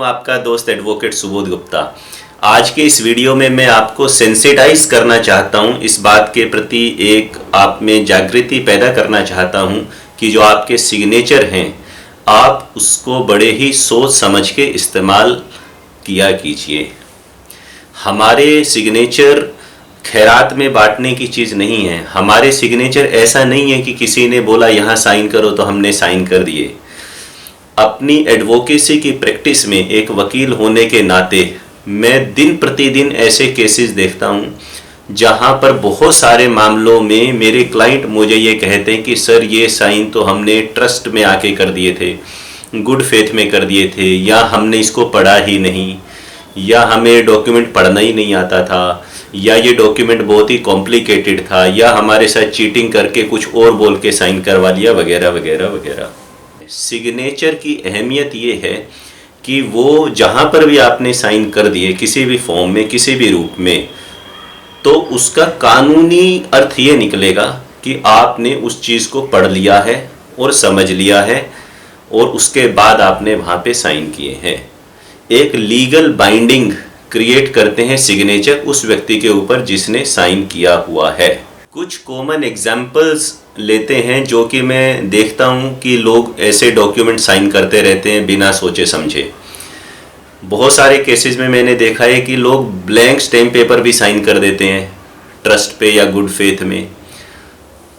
आपका दोस्त एडवोकेट सुबोध गुप्ता। आज के इस वीडियो में मैं आपको सेंसिटाइज करना चाहता हूं, इस बात के प्रति एक आप में जागृति पैदा करना चाहता हूं कि जो आपके सिग्नेचर हैं आप उसको बड़े ही सोच समझ के इस्तेमाल किया कीजिए। हमारे सिग्नेचर खैरात में बांटने की चीज़ नहीं है। हमारे सिग्नेचर ऐसा नहीं है कि किसी ने बोला यहाँ साइन करो तो हमने साइन कर दिए। अपनी एडवोकेसी की प्रैक्टिस में एक वकील होने के नाते मैं दिन प्रतिदिन ऐसे केसेस देखता हूँ जहाँ पर बहुत सारे मामलों में मेरे क्लाइंट मुझे ये कहते हैं कि सर ये साइन तो हमने ट्रस्ट में आके कर दिए थे, गुड फेथ में कर दिए थे, या हमने इसको पढ़ा ही नहीं, या हमें डॉक्यूमेंट पढ़ना ही नहीं आता था, या ये डॉक्यूमेंट बहुत ही कॉम्प्लिकेटेड था, या हमारे साथ चीटिंग करके कुछ और बोल के साइन करवा लिया, वगैरह वगैरह वगैरह। सिग्नेचर की अहमियत ये है कि वो जहाँ पर भी आपने साइन कर दिए किसी भी फॉर्म में किसी भी रूप में, तो उसका कानूनी अर्थ ये निकलेगा कि आपने उस चीज़ को पढ़ लिया है और समझ लिया है और उसके बाद आपने वहाँ पे साइन किए हैं। एक लीगल बाइंडिंग क्रिएट करते हैं सिग्नेचर उस व्यक्ति के ऊपर जिसने साइन किया हुआ है। कुछ कॉमन एग्जाम्पल्स लेते हैं जो कि मैं देखता हूं कि लोग ऐसे डॉक्यूमेंट साइन करते रहते हैं बिना सोचे समझे। बहुत सारे केसेस में मैंने देखा है कि लोग ब्लैंक स्टैम्प पेपर भी साइन कर देते हैं, ट्रस्ट पे या गुड फेथ में।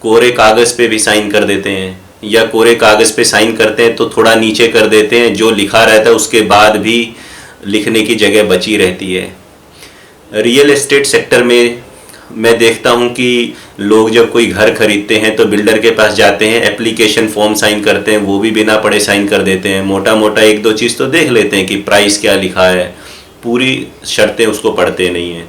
कोरे कागज़ पे भी साइन कर देते हैं, या कोरे कागज़ पे साइन करते हैं तो थोड़ा नीचे कर देते हैं, जो लिखा रहता है उसके बाद भी लिखने की जगह बची रहती है। रियल एस्टेट सेक्टर में मैं देखता हूं कि लोग जब कोई घर खरीदते हैं तो बिल्डर के पास जाते हैं, एप्लीकेशन फॉर्म साइन करते हैं, वो भी बिना पढ़े साइन कर देते हैं। मोटा मोटा एक दो चीज़ तो देख लेते हैं कि प्राइस क्या लिखा है, पूरी शर्तें उसको पढ़ते नहीं हैं।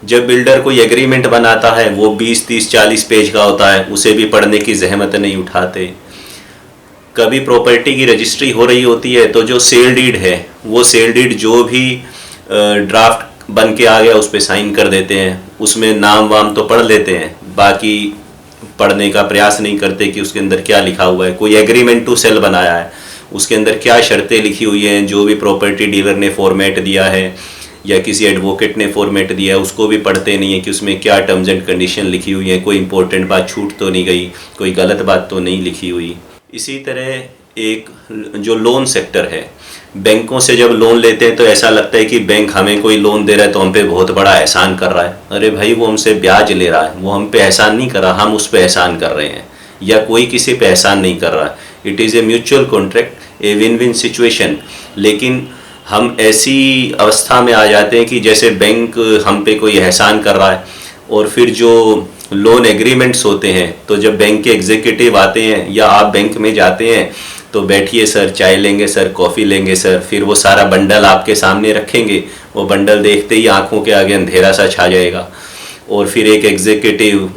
जब बिल्डर कोई एग्रीमेंट बनाता है वो 20, 30, 40 पेज का होता है, उसे भी पढ़ने की जहमत नहीं उठाते। कभी प्रॉपर्टी की रजिस्ट्री हो रही होती है तो जो सेल डीड है वो सेल डीड जो भी ड्राफ्ट बन के आ गया उस पर साइन कर देते हैं, उसमें नाम वाम तो पढ़ लेते हैं, बाकी पढ़ने का प्रयास नहीं करते कि उसके अंदर क्या लिखा हुआ है। कोई एग्रीमेंट टू सेल बनाया है, उसके अंदर क्या शर्तें लिखी हुई हैं, जो भी प्रॉपर्टी डीलर ने फॉर्मेट दिया है या किसी एडवोकेट ने फॉर्मेट दिया है, उसको भी पढ़ते नहीं है कि उसमें क्या टर्म्स एंड कंडीशन लिखी हुई है, कोई इंपॉर्टेंट बात छूट तो नहीं गई, कोई गलत बात तो नहीं लिखी हुई। इसी तरह एक जो लोन सेक्टर है, बैंकों से जब लोन लेते हैं तो ऐसा लगता है कि बैंक हमें कोई लोन दे रहा है तो हम पे बहुत बड़ा एहसान कर रहा है। अरे भाई, वो हमसे ब्याज ले रहा है, वो हम पे एहसान नहीं कर रहा, हम उस पे एहसान कर रहे हैं, या कोई किसी पे एहसान नहीं कर रहा। It is a mutual contract, a win win situation. लेकिन हम ऐसी अवस्था में आ जाते हैं कि जैसे बैंक हम पे कोई एहसान कर रहा है। और फिर जो लोन एग्रीमेंट्स होते हैं, तो जब बैंक के एग्जीक्यूटिव आते हैं या आप बैंक में जाते हैं तो बैठिए सर, चाय लेंगे सर, कॉफ़ी लेंगे सर, फिर वो सारा बंडल आपके सामने रखेंगे। वो बंडल देखते ही आंखों के आगे अंधेरा सा छा जाएगा। और फिर एक एग्जीक्यूटिव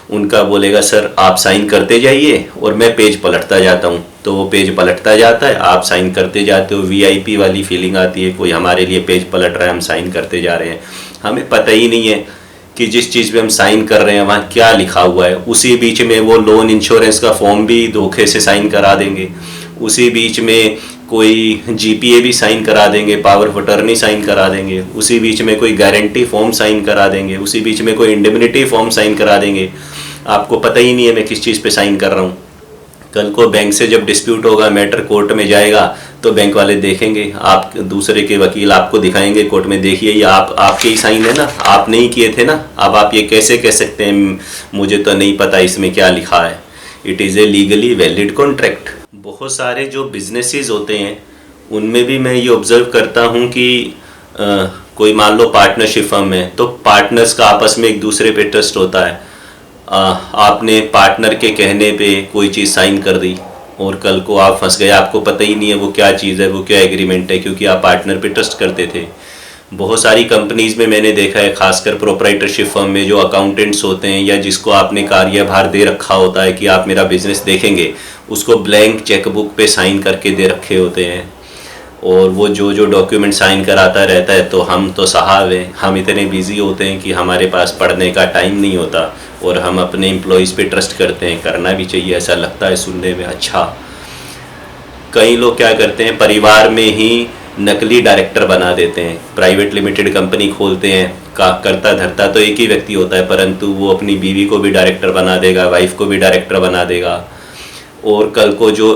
उनका बोलेगा सर आप साइन करते जाइए और मैं पेज पलटता जाता हूँ। तो वो पेज पलटता जाता है, आप साइन करते जाते हो। वीआईपी वाली फीलिंग आती है, कोई हमारे लिए पेज पलट रहा है, हम साइन करते जा रहे हैं। हमें पता ही नहीं है कि जिस चीज़ पे हम साइन कर रहे हैं वहाँ क्या लिखा हुआ है। उसी बीच में वो लोन इंश्योरेंस का फॉर्म भी धोखे से साइन करा देंगे, उसी बीच में कोई जीपीए भी साइन करा देंगे, पावर ऑफ अटर्नी साइन करा देंगे, उसी बीच में कोई गारंटी फॉर्म साइन करा देंगे, उसी बीच में कोई इंडेमनिटी फॉर्म साइन करा देंगे। आपको पता ही नहीं है मैं किस चीज़ पे साइन कर रहा हूँ। कल को बैंक से जब डिस्प्यूट होगा, मैटर कोर्ट में जाएगा, तो बैंक वाले देखेंगे, आप दूसरे के वकील आपको दिखाएंगे कोर्ट में, देखिए ये आपके ही साइन है ना, आप नहीं किए थे ना, अब आप ये कैसे कह सकते हैं मुझे तो नहीं पता इसमें क्या लिखा है। It is a legally valid contract. बहुत सारे जो बिजनेसेस होते हैं उनमें भी मैं ये ऑब्ज़र्व करता हूँ कि कोई मान लो पार्टनरशिप फर्म है, तो पार्टनर्स का आपस में एक दूसरे पे ट्रस्ट होता है। आपने पार्टनर के कहने पे कोई चीज़ साइन कर दी और कल को आप फंस गए, आपको पता ही नहीं है वो क्या चीज़ है, वो क्या एग्रीमेंट है, क्योंकि आप पार्टनर पे ट्रस्ट करते थे। बहुत सारी कंपनीज़ में मैंने देखा है, खासकर प्रोप्राइटरशिप फर्म में जो अकाउंटेंट्स होते हैं या जिसको आपने कार्यभार दे रखा होता है कि आप मेरा बिजनेस देखेंगे, उसको ब्लैंक चेकबुक पे साइन करके दे रखे होते हैं। और वो जो डॉक्यूमेंट साइन कराता रहता है, तो हम तो साहब हैं, हम इतने बिजी होते हैं कि हमारे पास पढ़ने का टाइम नहीं होता और हम अपने एम्प्लॉयज़ पे ट्रस्ट करते हैं। करना भी चाहिए, ऐसा लगता है सुनने में अच्छा। कई लोग क्या करते हैं, परिवार में ही नकली डायरेक्टर बना देते हैं। प्राइवेट लिमिटेड कंपनी खोलते हैं, करता धरता तो एक ही व्यक्ति होता है, परंतु वो अपनी बीवी को भी डायरेक्टर बना देगा, वाइफ को भी डायरेक्टर बना देगा। और कल को जो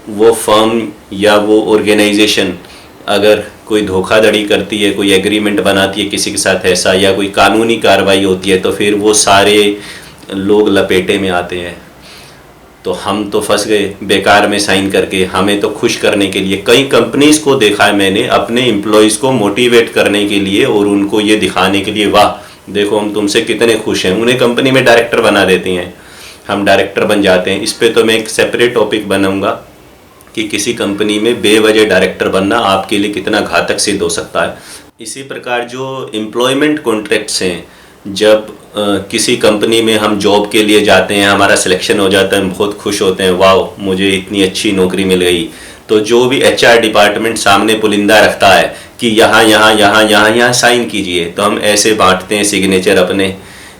वो फर्म या वो ऑर्गेनाइजेशन अगर कोई धोखाधड़ी करती है, कोई एग्रीमेंट बनाती है किसी के साथ ऐसा, या कोई कानूनी कार्रवाई होती है, तो फिर वो सारे लोग लपेटे में आते हैं। तो हम तो फंस गए बेकार में साइन करके। हमें तो खुश करने के लिए कई कंपनीज को देखा है मैंने, अपने एम्प्लॉयज़ को मोटिवेट करने के लिए और उनको ये दिखाने के लिए, वाह देखो हम तुमसे कितने खुश हैं, उन्हें कंपनी में डायरेक्टर बना देती हैं, हम डायरेक्टर बन जाते हैं। इस पर तो मैं एक सेपरेट टॉपिक बनाऊंगा कि किसी कंपनी में बेवजह डायरेक्टर बनना आपके लिए कितना घातक सिद्ध हो सकता है। इसी प्रकार जो एम्प्लॉयमेंट कॉन्ट्रैक्ट्स हैं, जब किसी कंपनी में हम जॉब के लिए जाते हैं, हमारा सिलेक्शन हो जाता है, हम बहुत खुश होते हैं, वाह मुझे इतनी अच्छी नौकरी मिल गई। तो जो भी HR डिपार्टमेंट सामने पुलिंदा रखता है कि यहाँ यहाँ यहाँ यहाँ यहाँ साइन कीजिए, तो हम ऐसे बांटते हैं सिग्नेचर अपने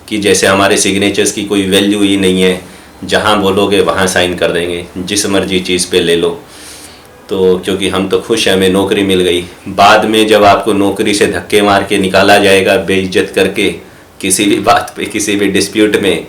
कि जैसे हमारे सिग्नेचर्स की कोई वैल्यू ही नहीं है, जहाँ बोलोगे वहाँ साइन कर देंगे, जिस मर्जी चीज़ पे ले लो। तो क्योंकि हम तो खुश हैं, हमें नौकरी मिल गई। बाद में जब आपको नौकरी से धक्के मार के निकाला जाएगा बेइज्जत करके किसी भी बात पे, किसी भी डिस्प्यूट में,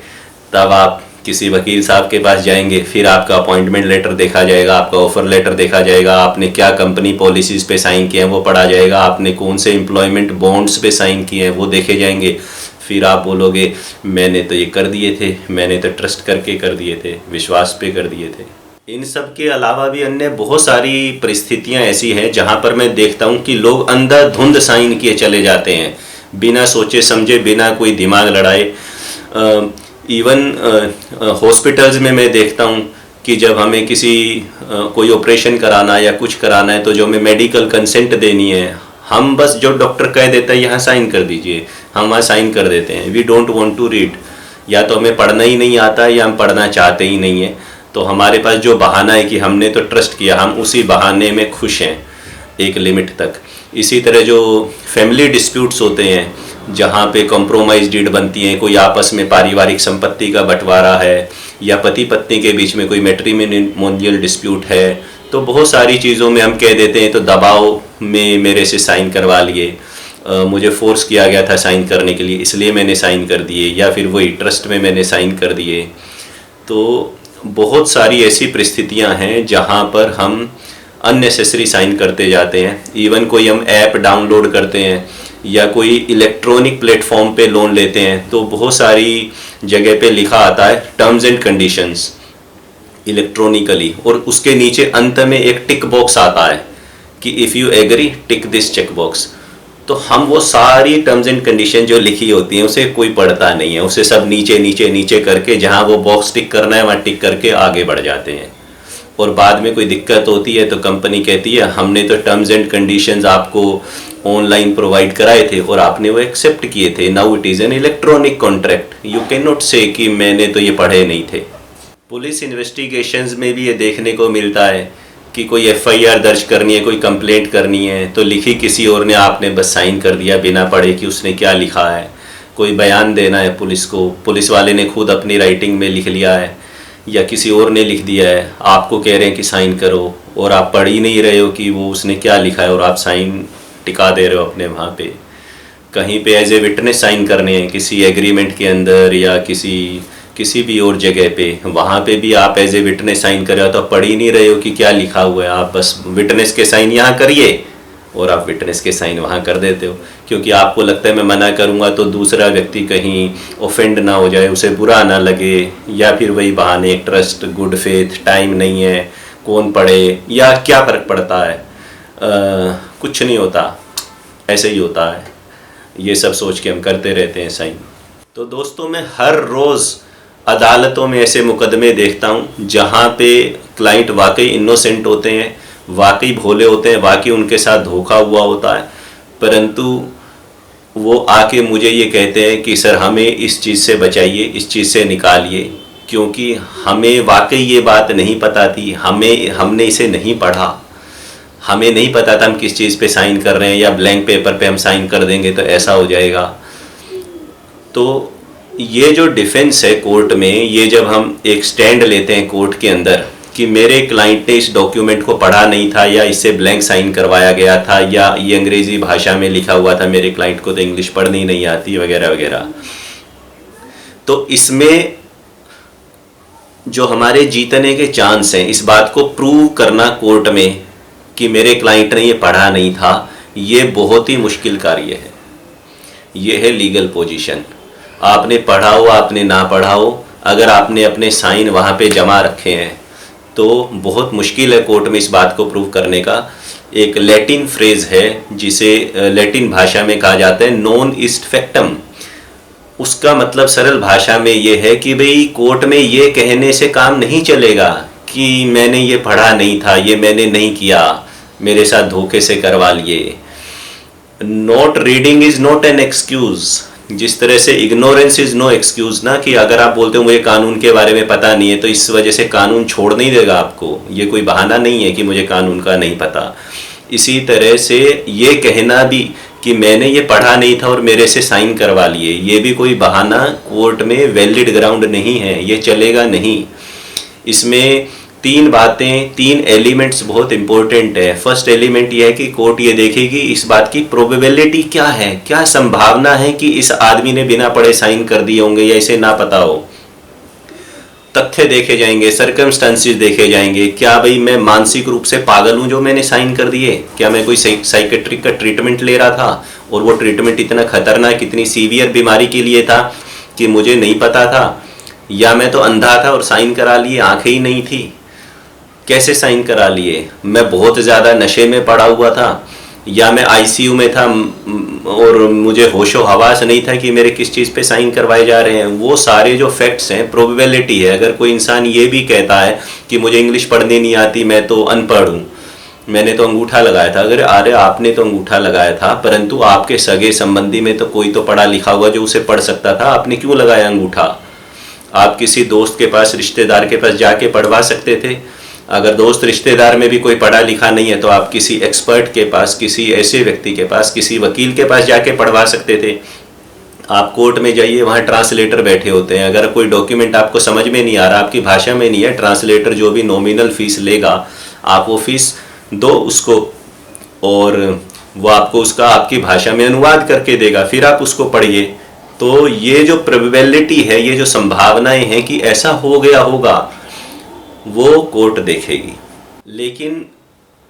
तब आप किसी वकील साहब के पास जाएंगे, फिर आपका अपॉइंटमेंट लेटर देखा जाएगा, आपका ऑफर लेटर देखा जाएगा, आपने क्या कंपनी पॉलिसीज़ पे साइन किए हैं वो पढ़ा जाएगा, आपने कौन से एम्प्लॉयमेंट बॉन्ड्स पे साइन किए हैं वो देखे जाएंगे। फिर आप बोलोगे मैंने तो ये कर दिए थे, मैंने तो ट्रस्ट करके कर दिए थे, विश्वास पे कर दिए थे। इन सब के अलावा भी अन्य बहुत सारी परिस्थितियां ऐसी हैं जहां पर मैं देखता हूं कि लोग अंधाधुंध साइन किए चले जाते हैं, बिना सोचे समझे, बिना कोई दिमाग लड़ाए। इवन हॉस्पिटल्स में मैं देखता हूं कि जब हमें कोई ऑपरेशन कराना या कुछ कराना है, तो जो हमें मेडिकल कंसेंट देनी है, हम बस जो डॉक्टर कह देता है यहाँ साइन कर दीजिए, हम वहाँ साइन कर देते हैं। We don't want to read, या तो हमें पढ़ना ही नहीं आता है या हम पढ़ना चाहते ही नहीं है। तो हमारे पास जो बहाना है कि हमने तो ट्रस्ट किया, हम उसी बहाने में खुश हैं एक लिमिट तक। इसी तरह जो फैमिली डिस्प्यूट्स होते हैं, जहाँ पे कॉम्प्रोमाइज डीड बनती हैं, कोई आपस में पारिवारिक संपत्ति का बंटवारा है, या पति पत्नी के बीच में कोई मैट्रिमोनियल डिस्प्यूट है, तो बहुत सारी चीज़ों में हम कह देते हैं तो दबाव में मेरे से साइन करवा लिए, मुझे फोर्स किया गया था साइन करने के लिए, इसलिए मैंने साइन कर दिए, या फिर वही ट्रस्ट में मैंने साइन कर दिए। तो बहुत सारी ऐसी परिस्थितियां हैं जहां पर हम अननेसेसरी साइन करते जाते हैं। इवन कोई हम ऐप डाउनलोड करते हैं या कोई इलेक्ट्रॉनिक प्लेटफॉर्म पे लोन लेते हैं, तो बहुत सारी जगह पे लिखा आता है टर्म्स एंड कंडीशंस इलेक्ट्रॉनिकली, और उसके नीचे अंत में एक टिक बॉक्स आता है कि if you agree tick this check box. तो हम वो सारी टर्म्स एंड कंडीशन जो लिखी होती हैं उसे कोई पढ़ता नहीं है, उसे सब नीचे नीचे नीचे करके जहाँ वो बॉक्स टिक करना है वहाँ टिक करके आगे बढ़ जाते हैं। और बाद में कोई दिक्कत होती है तो कंपनी कहती है हमने तो टर्म्स एंड कंडीशंस आपको ऑनलाइन प्रोवाइड कराए थे और आपने वो एक्सेप्ट किए थे, now it is an electronic contract, you can not से कि मैंने तो ये पढ़े नहीं थे। पुलिस इन्वेस्टिगेशंस में भी ये देखने को मिलता है कि कोई FIR दर्ज करनी है, कोई कंप्लेंट करनी है, तो लिखी किसी और ने, आपने बस साइन कर दिया बिना पढ़े कि उसने क्या लिखा है। कोई बयान देना है पुलिस को, पुलिस वाले ने खुद अपनी राइटिंग में लिख लिया है या किसी और ने लिख दिया है, आपको कह रहे हैं कि साइन करो और आप पढ़ ही नहीं रहे हो कि वो उसने क्या लिखा है और आप साइन टिका दे रहे हो अपने वहाँ पे। कहीं पे एज ए विटनेस साइन करने हैं किसी एग्रीमेंट के अंदर या किसी भी और जगह पे, वहाँ पे भी आप एज ए विटनेस साइन कर रहे हो तो आप पढ़ ही नहीं रहे हो कि क्या लिखा हुआ है, आप बस विटनेस के साइन यहाँ करिए और आप विटनेस के साइन वहाँ कर देते हो, क्योंकि आपको लगता है मैं मना करूँगा तो दूसरा व्यक्ति कहीं ऑफेंड ना हो जाए, उसे बुरा ना लगे, या फिर वही बहाने ट्रस्ट, गुड फेथ, टाइम नहीं है, कौन पढ़े, या क्या फ़र्क पड़ता है, कुछ नहीं होता, ऐसे ही होता है, ये सब सोच के हम करते रहते हैं साइन। तो दोस्तों मैं हर रोज़ अदालतों में ऐसे मुकदमे देखता हूँ जहाँ पे क्लाइंट वाकई इनोसेंट होते हैं, वाकई भोले होते हैं, वाकई उनके साथ धोखा हुआ होता है, परंतु वो आके मुझे ये कहते हैं कि सर हमें इस चीज़ से बचाइए, इस चीज़ से निकालिए, क्योंकि हमें वाकई ये बात नहीं पता थी, हमने इसे नहीं पढ़ा, हमें नहीं पता था हम किस चीज़ पे साइन कर रहे हैं, या ब्लैंक पेपर पे हम साइन कर देंगे तो ऐसा हो जाएगा। तो ये जो डिफेंस है कोर्ट में, ये जब हम एक स्टैंड लेते हैं कोर्ट के अंदर कि मेरे क्लाइंट ने इस डॉक्यूमेंट को पढ़ा नहीं था, या इससे ब्लैंक साइन करवाया गया था, या ये अंग्रेजी भाषा में लिखा हुआ था, मेरे क्लाइंट को तो इंग्लिश पढ़नी नहीं आती, वगैरह वगैरह। तो इसमें जो हमारे जीतने के चांस हैं, इस बात को प्रूव करना कोर्ट में कि मेरे क्लाइंट ने ये पढ़ा नहीं था, ये बहुत ही मुश्किल कार्य है। ये है लीगल पोजीशन। आपने पढ़ा हो, आपने ना पढ़ा हो, अगर आपने अपने साइन वहाँ पे जमा रखे हैं तो बहुत मुश्किल है कोर्ट में इस बात को प्रूव करने का। एक लैटिन फ्रेज है जिसे लैटिन भाषा में कहा जाता है नॉन इस्ट फैक्टम। उसका मतलब सरल भाषा में ये है कि भाई कोर्ट में ये कहने से काम नहीं चलेगा कि मैंने ये पढ़ा नहीं था, ये मैंने नहीं किया, मेरे साथ धोखे से करवा लिए। Not reading is not an excuse. जिस तरह से इग्नोरेंस इज नो एक्सक्यूज ना, कि अगर आप बोलते हो मुझे कानून के बारे में पता नहीं है तो इस वजह से कानून छोड़ नहीं देगा आपको, ये कोई बहाना नहीं है कि मुझे कानून का नहीं पता। इसी तरह से ये कहना भी कि मैंने ये पढ़ा नहीं था और मेरे से साइन करवा लिए, ये भी कोई बहाना कोर्ट में वैलिड ग्राउंड नहीं है, ये चलेगा नहीं। इसमें तीन बातें, तीन एलिमेंट्स बहुत इंपॉर्टेंट है। फर्स्ट एलिमेंट ये है कि कोर्ट ये देखेगी इस बात की प्रोबेबिलिटी क्या है, क्या संभावना है कि इस आदमी ने बिना पढ़े साइन कर दिए होंगे या इसे ना पता हो। तथ्य देखे जाएंगे, सर्कमस्टांसेस देखे जाएंगे। क्या भाई मैं मानसिक रूप से पागल हूं जो मैंने साइन कर दिए? क्या मैं कोई साइकेट्रिक का ट्रीटमेंट ले रहा था और वो ट्रीटमेंट इतना खतरनाक, इतनी सीवियर बीमारी के लिए था कि मुझे नहीं पता था? या मैं तो अंधा था और साइन करा लिए, आंखें ही नहीं थी, कैसे साइन करा लिए? मैं बहुत ज़्यादा नशे में पड़ा हुआ था, या मैं आईसीयू में था और मुझे होशो हवास नहीं था कि मेरे किस चीज़ पे साइन करवाए जा रहे हैं। वो सारे जो फैक्ट्स हैं, प्रोबेबिलिटी है। अगर कोई इंसान ये भी कहता है कि मुझे इंग्लिश पढ़नी नहीं आती, मैं तो अनपढ़ हूँ, मैंने तो अंगूठा लगाया था, अगर अरे आपने तो अंगूठा लगाया था परंतु आपके सगे संबंधी में तो कोई तो पढ़ा लिखा हुआ जो उसे पढ़ सकता था, आपने क्यों लगाया अंगूठा? आप किसी दोस्त के पास, रिश्तेदार के पास जाके पढ़वा सकते थे। अगर दोस्त रिश्तेदार में भी कोई पढ़ा लिखा नहीं है तो आप किसी एक्सपर्ट के पास, किसी ऐसे व्यक्ति के पास, किसी वकील के पास जाके पढ़वा सकते थे। आप कोर्ट में जाइए, वहाँ ट्रांसलेटर बैठे होते हैं। अगर कोई डॉक्यूमेंट आपको समझ में नहीं आ रहा, आपकी भाषा में नहीं है, ट्रांसलेटर जो भी नॉमिनल फीस लेगा आप वो फीस दो उसको और वो आपको उसका आपकी भाषा में अनुवाद करके देगा, फिर आप उसको पढ़िए। तो ये जो प्रोबेबिलिटी है, ये जो संभावनाएं हैं कि ऐसा हो गया होगा, वो कोर्ट देखेगी। लेकिन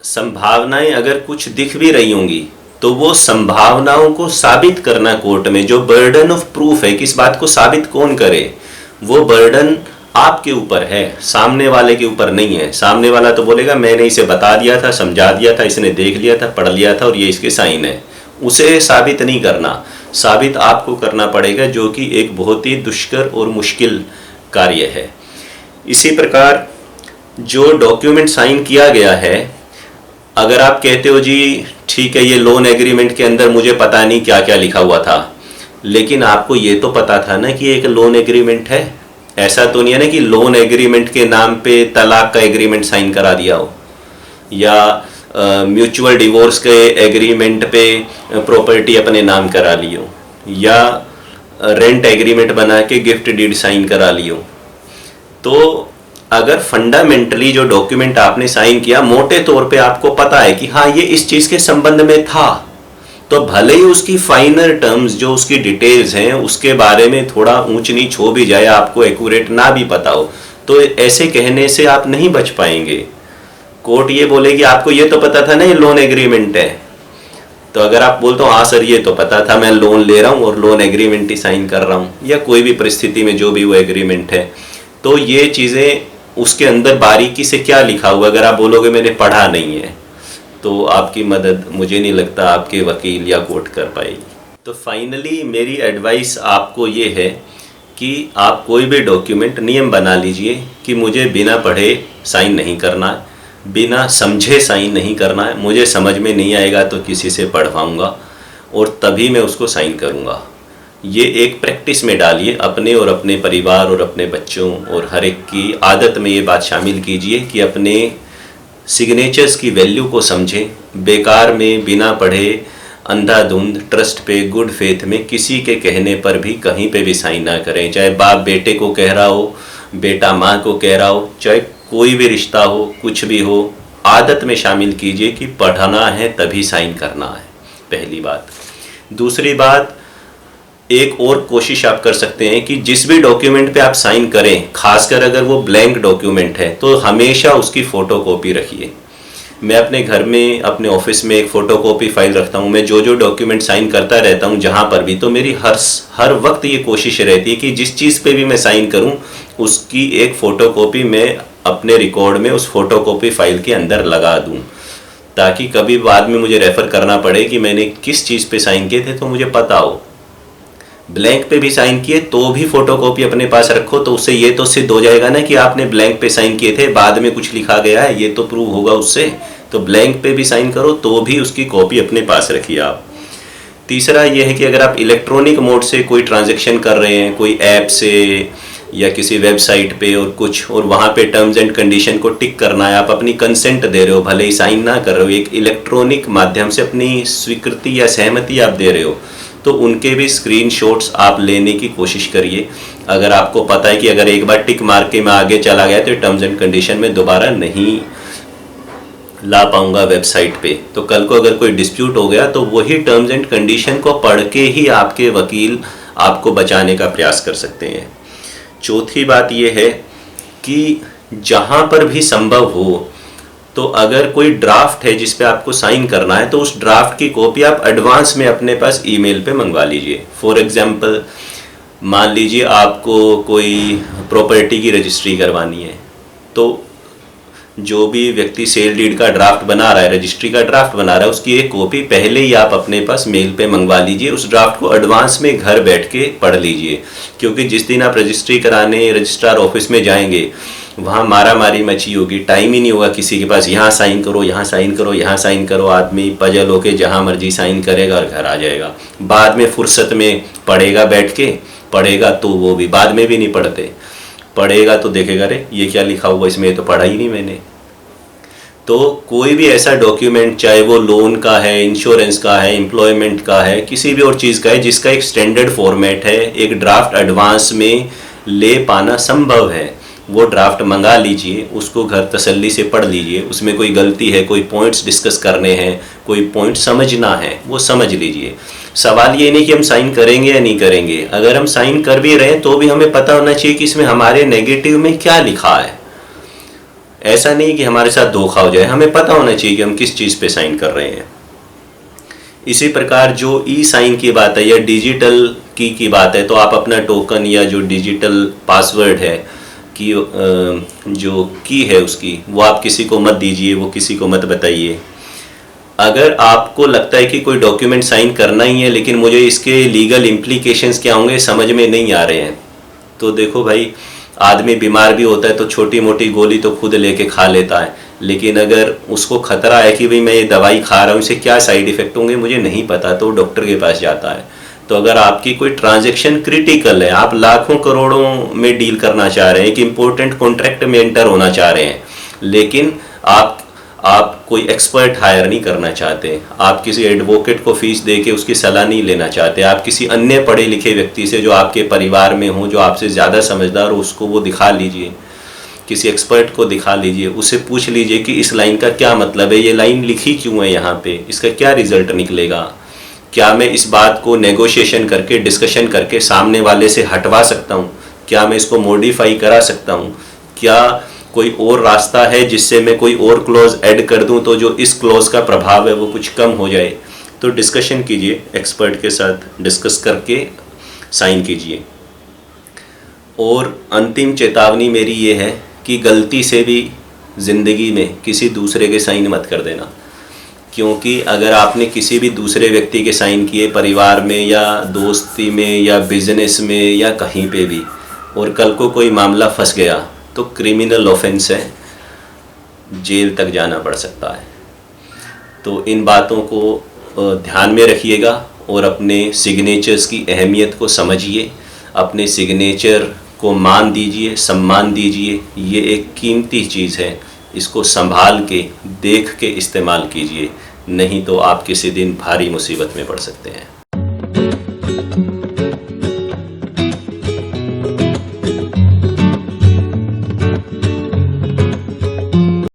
संभावनाएं अगर कुछ दिख भी रही होंगी तो वो संभावनाओं को साबित करना कोर्ट में, जो बर्डन ऑफ प्रूफ है कि इस बात को साबित कौन करे, वो बर्डन आपके ऊपर है, सामने वाले के ऊपर नहीं है। सामने वाला तो बोलेगा मैंने इसे बता दिया था, समझा दिया था, इसने देख लिया था, पढ़ लिया था और ये इसके साइन है। उसे साबित नहीं करना, साबित आपको करना पड़ेगा, जो कि एक बहुत ही दुष्कर और मुश्किल कार्य है। इसी प्रकार जो डॉक्यूमेंट साइन किया गया है, अगर आप कहते हो जी ठीक है ये लोन एग्रीमेंट के अंदर मुझे पता नहीं क्या क्या लिखा हुआ था, लेकिन आपको ये तो पता था ना कि एक लोन एग्रीमेंट है। ऐसा तो नहीं है ना कि लोन एग्रीमेंट के नाम पे तलाक का एग्रीमेंट साइन करा दिया हो, या म्यूचुअल डिवोर्स के एग्रीमेंट पे प्रॉपर्टी अपने नाम करा ली हो, या रेंट एग्रीमेंट बना के गिफ्ट डीड साइन करा ली हो। तो अगर फंडामेंटली जो डॉक्यूमेंट आपने साइन किया मोटे तौर पे आपको पता है कि हाँ ये इस चीज़ के संबंध में था, तो भले ही उसकी फाइनल टर्म्स, जो उसकी डिटेल्स हैं, उसके बारे में थोड़ा ऊंच नीच हो भी जाए, आपको एक्यूरेट ना भी पता हो, तो ऐसे कहने से आप नहीं बच पाएंगे। कोर्ट ये बोलेगी आपको ये तो पता था ना ये लोन एग्रीमेंट है, तो अगर आप बोलते हो हाँ सर ये तो पता था, मैं लोन ले रहा हूँ और लोन एग्रीमेंट ही साइन कर रहा हूँ, या कोई भी परिस्थिति में जो भी वो एग्रीमेंट है, तो ये चीज़ें उसके अंदर बारीकी से क्या लिखा हुआ, अगर आप बोलोगे मैंने पढ़ा नहीं है, तो आपकी मदद मुझे नहीं लगता आपके वकील या कोर्ट कर पाएगी। तो फाइनली मेरी एडवाइस आपको ये है कि आप कोई भी डॉक्यूमेंट नियम बना लीजिए कि मुझे बिना पढ़े साइन नहीं करना है, बिना समझे साइन नहीं करना है। मुझे समझ में नहीं आएगा तो किसी से पढ़वाऊँगा और तभी मैं उसको साइन करूँगा। ये एक प्रैक्टिस में डालिए अपने और अपने परिवार और अपने बच्चों और हर एक की आदत में ये बात शामिल कीजिए कि अपने सिग्नेचर्स की वैल्यू को समझें। बेकार में बिना पढ़े अंधाधुंध ट्रस्ट पे, गुड फेथ में किसी के कहने पर भी कहीं पे भी साइन ना करें। चाहे बाप बेटे को कह रहा हो, बेटा माँ को कह रहा हो, चाहे कोई भी रिश्ता हो, कुछ भी हो, आदत में शामिल कीजिए कि पढ़ना है तभी साइन करना है, पहली बात। दूसरी बात, एक और कोशिश आप कर सकते हैं कि जिस भी डॉक्यूमेंट पे आप साइन करें, खासकर अगर वो ब्लैंक डॉक्यूमेंट है, तो हमेशा उसकी फ़ोटोकॉपी रखिए। मैं अपने घर में, अपने ऑफिस में एक फ़ोटोकॉपी फाइल रखता हूँ। मैं जो डॉक्यूमेंट साइन करता रहता हूँ जहाँ पर भी, तो मेरी हर वक्त ये कोशिश रहती है कि जिस चीज़ पे भी मैं साइन करूँ उसकी एक फ़ोटोकॉपी मैं अपने रिकॉर्ड में उस फोटोकॉपी फाइल के अंदर लगा दूँ, ताकि कभी बाद में मुझे रेफ़र करना पड़े कि मैंने किस चीज़ पे साइन किए थे तो मुझे पता हो। ब्लैंक पे भी साइन किए तो भी फोटोकॉपी अपने पास रखो, तो उससे ये तो सिद्ध हो जाएगा ना कि आपने ब्लैंक पे साइन किए थे, बाद में कुछ लिखा गया है, ये तो प्रूव होगा उससे। तो ब्लैंक पे भी साइन करो तो भी उसकी कॉपी अपने पास रखिए आप। तीसरा ये है कि अगर आप इलेक्ट्रॉनिक मोड से कोई ट्रांजैक्शन कर रहे हैं, कोई ऐप से या किसी वेबसाइट पे और कुछ, और वहाँ पे टर्म्स एंड कंडीशन को टिक करना है, आप अपनी कंसेंट दे रहे हो, भले ही साइन ना कर रहे हो, एक इलेक्ट्रॉनिक माध्यम से अपनी स्वीकृति या सहमति आप दे रहे हो, तो उनके भी स्क्रीनशॉट्स आप लेने की कोशिश करिए। अगर आपको पता है कि अगर एक बार टिक मार के मैं आगे चला गया तो टर्म्स एंड कंडीशन में दोबारा नहीं ला पाऊंगा वेबसाइट पे, तो कल को अगर कोई डिस्प्यूट हो गया तो वही टर्म्स एंड कंडीशन को पढ़ के ही आपके वकील आपको बचाने का प्रयास कर सकते हैं। चौथी बात यह है कि जहाँ पर भी संभव हो, तो अगर कोई ड्राफ्ट है जिस पे आपको साइन करना है, तो उस ड्राफ्ट की कॉपी आप एडवांस में अपने पास ईमेल पे मंगवा लीजिए। फॉर एग्जांपल, मान लीजिए आपको कोई प्रॉपर्टी की रजिस्ट्री करवानी है, तो जो भी व्यक्ति सेल डीड का ड्राफ्ट बना रहा है, रजिस्ट्री का ड्राफ्ट बना रहा है, उसकी एक कॉपी पहले ही आप अपने पास मेल पे मंगवा लीजिए। उस ड्राफ्ट को एडवांस में घर बैठ के पढ़ लीजिए, क्योंकि जिस दिन आप रजिस्ट्री कराने रजिस्ट्रार ऑफिस में जाएंगे वहाँ मारा मारी मची होगी, टाइम ही नहीं होगा किसी के पास, यहाँ साइन करो, यहाँ साइन करो, यहाँ साइन करो, आदमी पजल होके जहाँ मर्जी साइन करेगा और घर आ जाएगा। बाद में फुर्सत में पढ़ेगा, बैठ के पढ़ेगा तो वो भी बाद में भी नहीं पढ़ते, पढ़ेगा तो देखेगा अरे ये क्या लिखा हुआ इसमें, ये तो पढ़ा ही नहीं मैंने। तो कोई भी ऐसा डॉक्यूमेंट, चाहे वो लोन का है, इंश्योरेंस का है, एम्प्लॉयमेंट का है, किसी भी और चीज़ का है जिसका एक स्टैंडर्ड फॉर्मेट है, एक ड्राफ्ट एडवांस में ले पाना संभव है, वो ड्राफ्ट मंगा लीजिए, उसको घर तसल्ली से पढ़ लीजिए। उसमें कोई गलती है, कोई पॉइंट्स डिस्कस करने हैं, कोई पॉइंट समझना है, वो समझ लीजिए। सवाल ये नहीं कि हम साइन करेंगे या नहीं करेंगे, अगर हम साइन कर भी रहे हैं तो भी हमें पता होना चाहिए कि इसमें हमारे नेगेटिव में क्या लिखा है। ऐसा नहीं कि हमारे साथ धोखा हो जाए, हमें पता होना चाहिए कि हम किस चीज़ पे साइन कर रहे हैं। इसी प्रकार जो ई साइन की बात है या डिजिटल की बात है, तो आप अपना टोकन या जो डिजिटल पासवर्ड है कि जो की है उसकी, वो आप किसी को मत दीजिए, वो किसी को मत बताइए। अगर आपको लगता है कि कोई डॉक्यूमेंट साइन करना ही है लेकिन मुझे इसके लीगल इम्प्लीकेशंस क्या होंगे समझ में नहीं आ रहे हैं, तो देखो भाई, आदमी बीमार भी होता है तो छोटी मोटी गोली तो खुद लेके खा लेता है, लेकिन अगर उसको खतरा है कि भाई मैं ये दवाई खा रहा हूँ, इससे क्या साइड इफ़ेक्ट होंगे मुझे नहीं पता, तो डॉक्टर के पास जाता है। तो अगर आपकी कोई ट्रांजैक्शन क्रिटिकल है, आप लाखों करोड़ों में डील करना चाह रहे हैं, एक इम्पोर्टेंट कॉन्ट्रैक्ट में एंटर होना चाह रहे हैं, लेकिन आप कोई एक्सपर्ट हायर नहीं करना चाहते, आप किसी एडवोकेट को फीस दे के उसकी सलाह नहीं लेना चाहते, आप किसी अन्य पढ़े लिखे व्यक्ति से जो आपके परिवार में हो, जो आपसे ज़्यादा समझदार हो, उसको वो दिखा लीजिए, किसी एक्सपर्ट को दिखा लीजिए, उससे पूछ लीजिए कि इस लाइन का क्या मतलब है, ये लाइन लिखी क्यों है यहाँ पे, इसका क्या रिजल्ट निकलेगा, क्या मैं इस बात को नेगोशिएशन करके, डिस्कशन करके सामने वाले से हटवा सकता हूँ, क्या मैं इसको मॉडिफाई करा सकता हूँ, क्या कोई और रास्ता है जिससे मैं कोई और क्लॉज ऐड कर दूं तो जो इस क्लॉज का प्रभाव है वो कुछ कम हो जाए। तो डिस्कशन कीजिए, एक्सपर्ट के साथ डिस्कस करके साइन कीजिए। और अंतिम चेतावनी मेरी ये है कि गलती से भी ज़िंदगी में किसी दूसरे के साइन मत कर देना, क्योंकि अगर आपने किसी भी दूसरे व्यक्ति के साइन किए परिवार में या दोस्ती में या बिजनेस में या कहीं पे भी, और कल को कोई मामला फंस गया तो क्रिमिनल ऑफेंस है, जेल तक जाना पड़ सकता है। तो इन बातों को ध्यान में रखिएगा और अपने सिग्नेचर्स की अहमियत को समझिए, अपने सिग्नेचर को मान दीजिए, सम्मान दीजिए। ये एक कीमती चीज़ है, इसको संभाल के देख के इस्तेमाल कीजिए, नहीं तो आप किसी दिन भारी मुसीबत में पड़ सकते हैं।